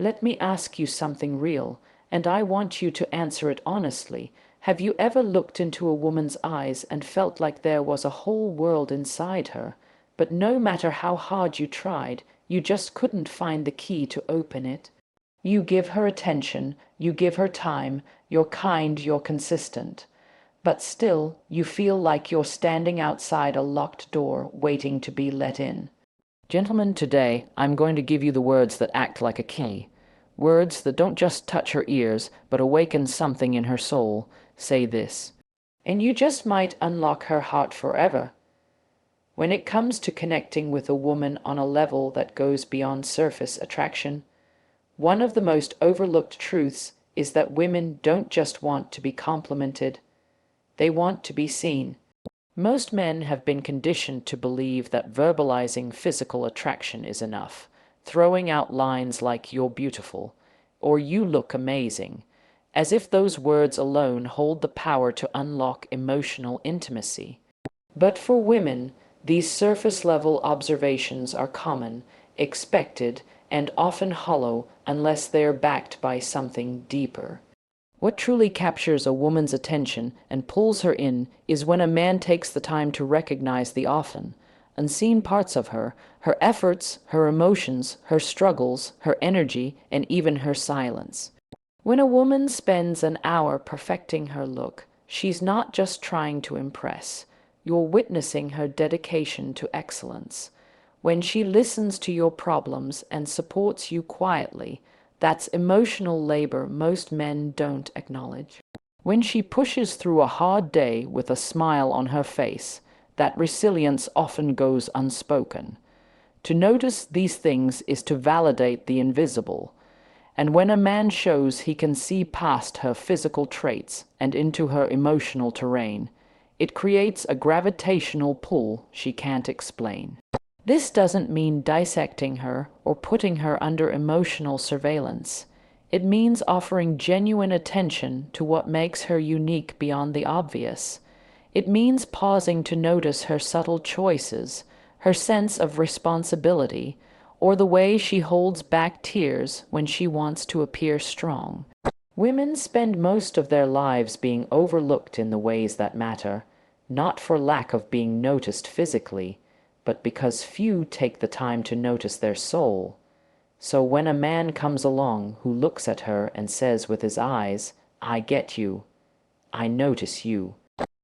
Let me ask you something real, and I want you to answer it honestly. Have you ever looked into a woman's eyes and felt like there was a whole world inside her, but no matter how hard you tried, you just couldn't find the key to open it? You give her attention, you give her time, you're kind, you're consistent. But still, you feel like you're standing outside a locked door waiting to be let in. Gentlemen, today I'm going to give you the words that act like a key. Words that don't just touch her ears, but awaken something in her soul. Say this, and you just might unlock her heart forever. When it comes to connecting with a woman on a level that goes beyond surface attraction, one of the most overlooked truths is that women don't just want to be complimented, they want to be seen. Most men have been conditioned to believe that verbalizing physical attraction is enough, throwing out lines like "you're beautiful" or "you look amazing," as if those words alone hold the power to unlock emotional intimacy. But for women, these surface-level observations are common, expected, and often hollow unless they're backed by something deeper. What truly captures a woman's attention and pulls her in is when a man takes the time to recognize the often unseen parts of her, her efforts, her emotions, her struggles, her energy, and even her silence. When a woman spends an hour perfecting her look, she's not just trying to impress. You're witnessing her dedication to excellence. When she listens to your problems and supports you quietly, that's emotional labor most men don't acknowledge. When she pushes through a hard day with a smile on her face, that resilience often goes unspoken. To notice these things is to validate the invisible. And when a man shows he can see past her physical traits and into her emotional terrain, it creates a gravitational pull she can't explain. This doesn't mean dissecting her or putting her under emotional surveillance. It means offering genuine attention to what makes her unique beyond the obvious. It means pausing to notice her subtle choices, her sense of responsibility, or the way she holds back tears when she wants to appear strong. Women spend most of their lives being overlooked in the ways that matter, not for lack of being noticed physically, but because few take the time to notice their soul. So when a man comes along who looks at her and says with his eyes, "I get you," "I notice you,"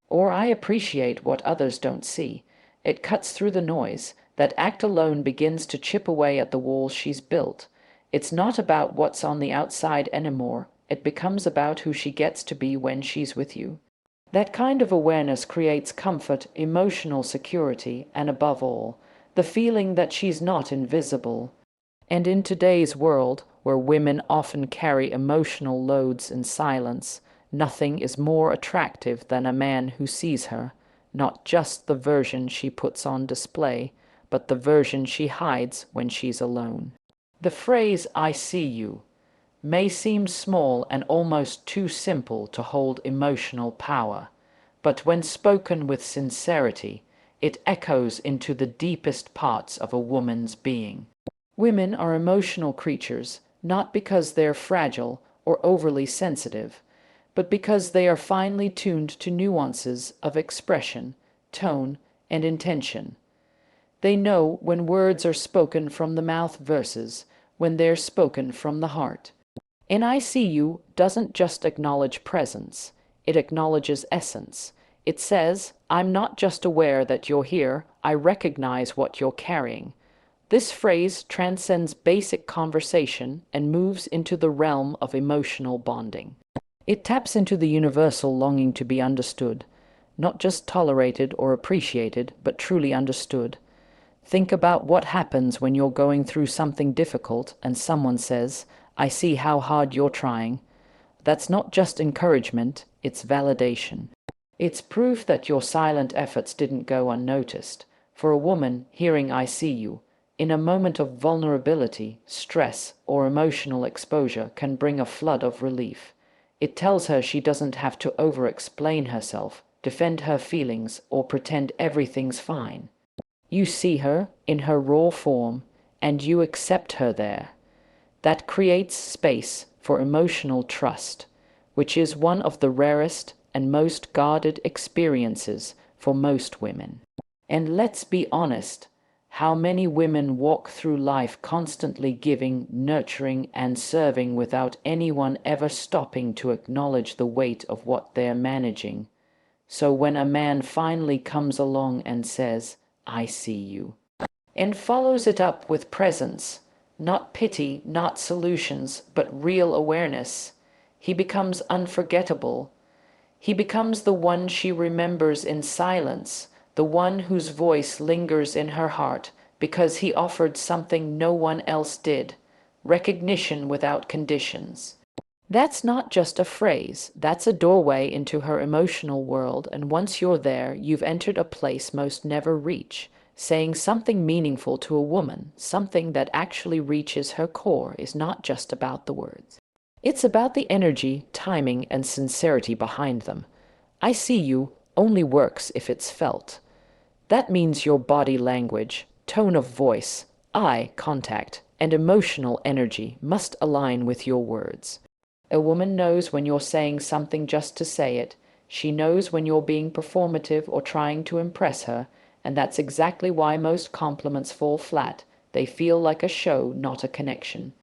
or "I appreciate what others don't see," it cuts through the noise. That act alone begins to chip away at the walls she's built. It's not about what's on the outside anymore. It becomes about who she gets to be when she's with you. That kind of awareness creates comfort, emotional security, and above all, the feeling that she's not invisible. And in today's world, where women often carry emotional loads in silence, nothing is more attractive than a man who sees her, not just the version she puts on display, but the version she hides when she's alone. The phrase "I see you" may seem small and almost too simple to hold emotional power, but when spoken with sincerity, it echoes into the deepest parts of a woman's being. Women are emotional creatures, not because they're fragile or overly sensitive, but because they are finely tuned to nuances of expression, tone, and intention. They know when words are spoken from the mouth versus when they're spoken from the heart. And "I see you" doesn't just acknowledge presence, it acknowledges essence. It says, "I'm not just aware that you're here, I recognize what you're carrying." This phrase transcends basic conversation and moves into the realm of emotional bonding. It taps into the universal longing to be understood, not just tolerated or appreciated, but truly understood. Think about what happens when you're going through something difficult and someone says, "I see how hard you're trying." That's not just encouragement, it's validation. It's proof that your silent efforts didn't go unnoticed. For a woman, hearing "I see you" in a moment of vulnerability, stress, or emotional exposure can bring a flood of relief. It tells her she doesn't have to over-explain herself, defend her feelings, or pretend everything's fine. You see her in her raw form, and you accept her there. That creates space for emotional trust, which is one of the rarest and most guarded experiences for most women. And let's be honest, how many women walk through life constantly giving, nurturing, and serving without anyone ever stopping to acknowledge the weight of what they're managing? So when a man finally comes along and says, "I see you," and follows it up with presence, not pity, not solutions, but real awareness, he becomes unforgettable. He becomes the one she remembers in silence, the one whose voice lingers in her heart because he offered something no one else did: recognition without conditions. That's not just a phrase, that's a doorway into her emotional world, and once you're there, you've entered a place most never reach. Saying something meaningful to a woman, something that actually reaches her core, is not just about the words. It's about the energy, timing, and sincerity behind them. "I see you" only works if it's felt. That means your body language, tone of voice, eye contact, and emotional energy must align with your words. A woman knows when you're saying something just to say it. She knows when you're being performative or trying to impress her, and that's exactly why most compliments fall flat. They feel like a show, not a connection.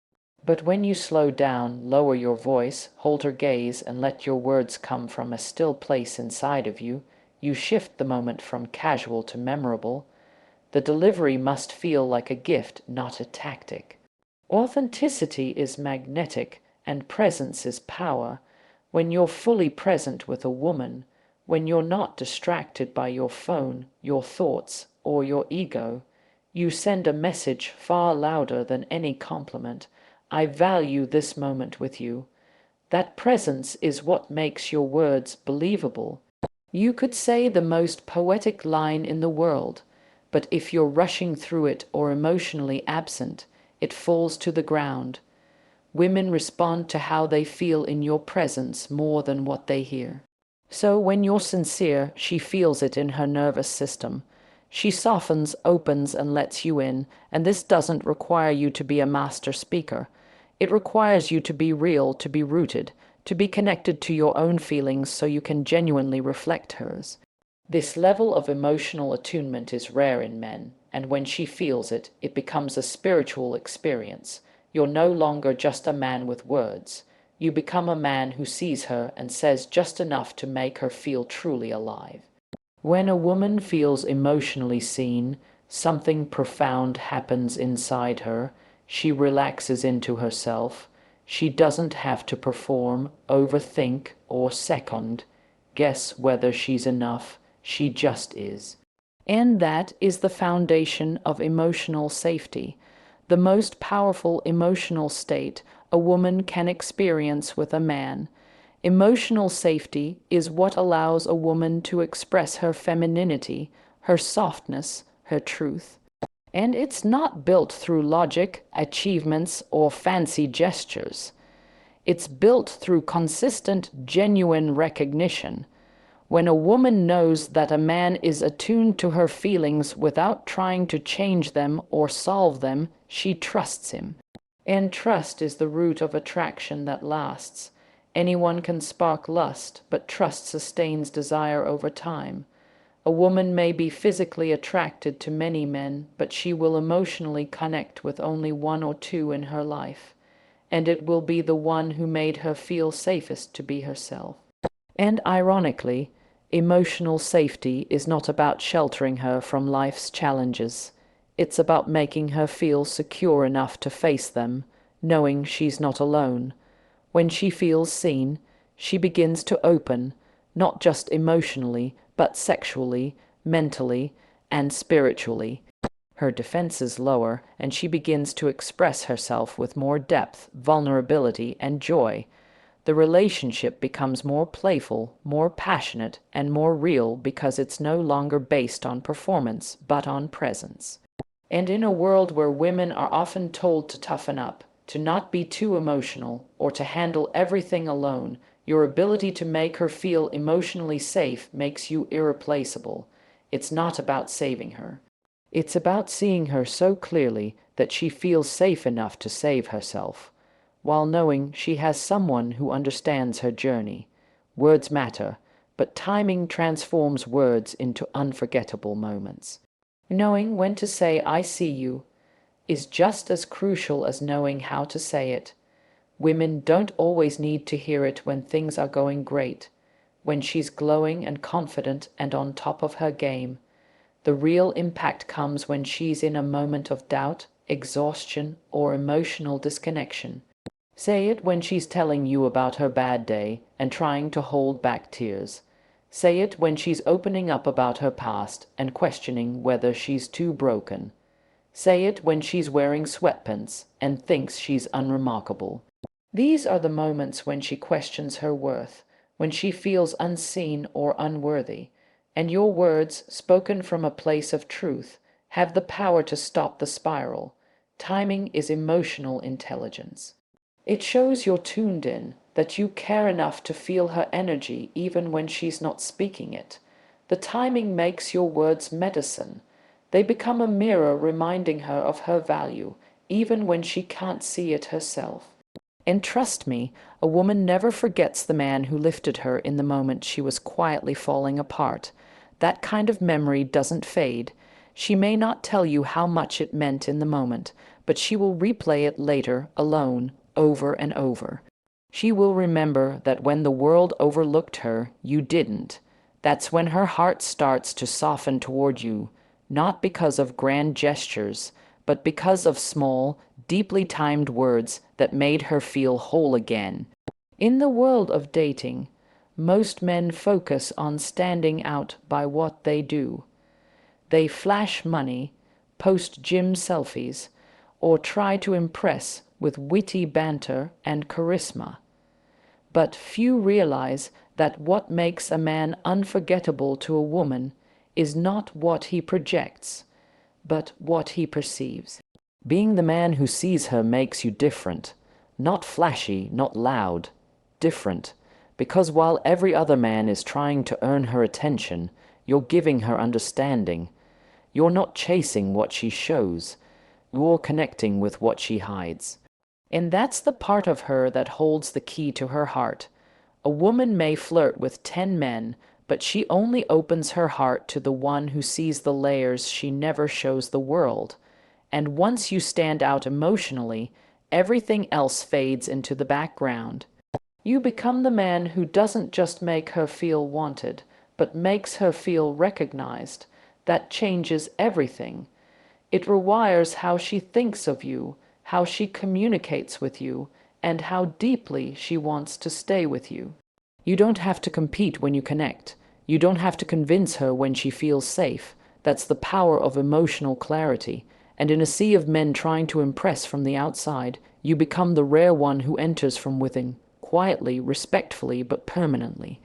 But when you slow down, lower your voice, hold her gaze, and let your words come from a still place inside of you, you shift the moment from casual to memorable. The delivery must feel like a gift, not a tactic. Authenticity is magnetic, and presence is power. When you're fully present with a woman, when you're not distracted by your phone, your thoughts, or your ego, you send a message far louder than any compliment: "I value this moment with you." That presence is what makes your words believable. You could say the most poetic line in the world, but if you're rushing through it or emotionally absent, it falls to the ground. Women respond to how they feel in your presence more than what they hear. So when you're sincere, she feels it in her nervous system. She softens, opens, and lets you in, and this doesn't require you to be a master speaker. It requires you to be real, to be rooted, to be connected to your own feelings so you can genuinely reflect hers. This level of emotional attunement is rare in men, and when she feels it, it becomes a spiritual experience. You're no longer just a man with words. You become a man who sees her and says just enough to make her feel truly alive. When a woman feels emotionally seen, something profound happens inside her. She relaxes into herself. She doesn't have to perform, overthink, or second guess whether she's enough. She just is. And that is the foundation of emotional safety, the most powerful emotional state a woman can experience with a man. Emotional safety is what allows a woman to express her femininity, her softness, her truth. And it's not built through logic, achievements, or fancy gestures. It's built through consistent, genuine recognition. When a woman knows that a man is attuned to her feelings without trying to change them or solve them, she trusts him. And trust is the root of attraction that lasts. Anyone can spark lust, but trust sustains desire over time. A woman may be physically attracted to many men, but she will emotionally connect with only one or two in her life, and it will be the one who made her feel safest to be herself. And ironically, emotional safety is not about sheltering her from life's challenges. It's about making her feel secure enough to face them, knowing she's not alone. When she feels seen, she begins to open, not just emotionally, but sexually, mentally, and spiritually. Her defenses lower, and she begins to express herself with more depth, vulnerability, and joy. The relationship becomes more playful, more passionate, and more real because it's no longer based on performance, but on presence. And in a world where women are often told to toughen up, to not be too emotional, or to handle everything alone, your ability to make her feel emotionally safe makes you irreplaceable. It's not about saving her. It's about seeing her so clearly that she feels safe enough to save herself. while knowing she has someone who understands her journey. Words matter, but timing transforms words into unforgettable moments. Knowing when to say "I see you" is just as crucial as knowing how to say it. Women don't always need to hear it when things are going great, when she's glowing and confident and on top of her game. The real impact comes when she's in a moment of doubt, exhaustion, or emotional disconnection. Say it when she's telling you about her bad day and trying to hold back tears. Say it when she's opening up about her past and questioning whether she's too broken. Say it when she's wearing sweatpants and thinks she's unremarkable. These are the moments when she questions her worth, when she feels unseen or unworthy, and your words, spoken from a place of truth, have the power to stop the spiral. Timing is emotional intelligence. It shows you're tuned in, that you care enough to feel her energy even when she's not speaking it. The timing makes your words medicine. They become a mirror reminding her of her value, even when she can't see it herself. And trust me, a woman never forgets the man who lifted her in the moment she was quietly falling apart. That kind of memory doesn't fade. She may not tell you how much it meant in the moment, but she will replay it later, alone, over and over. She will remember that when the world overlooked her, you didn't. That's when her heart starts to soften toward you, not because of grand gestures, but because of small, deeply timed words that made her feel whole again. In the world of dating, most men focus on standing out by what they do. They flash money, post gym selfies, or try to impress with witty banter and charisma. But few realize that what makes a man unforgettable to a woman is not what he projects, but what he perceives. Being the man who sees her makes you different. Not flashy, not loud. Different. Because while every other man is trying to earn her attention, you're giving her understanding. You're not chasing what she shows. You're connecting with what she hides. And that's the part of her that holds the key to her heart. A woman may flirt with 10 men, but she only opens her heart to the one who sees the layers she never shows the world. And once you stand out emotionally, everything else fades into the background. You become the man who doesn't just make her feel wanted, but makes her feel recognized. That changes everything. It rewires how she thinks of you, how she communicates with you, and how deeply she wants to stay with you. You don't have to compete when you connect. You don't have to convince her when she feels safe. That's the power of emotional clarity. And in a sea of men trying to impress from the outside, you become the rare one who enters from within, quietly, respectfully, but permanently.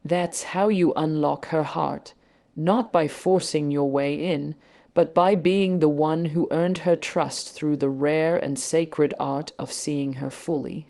That's how you unlock her heart, not by forcing your way in, but by being the one who earned her trust through the rare and sacred art of seeing her fully.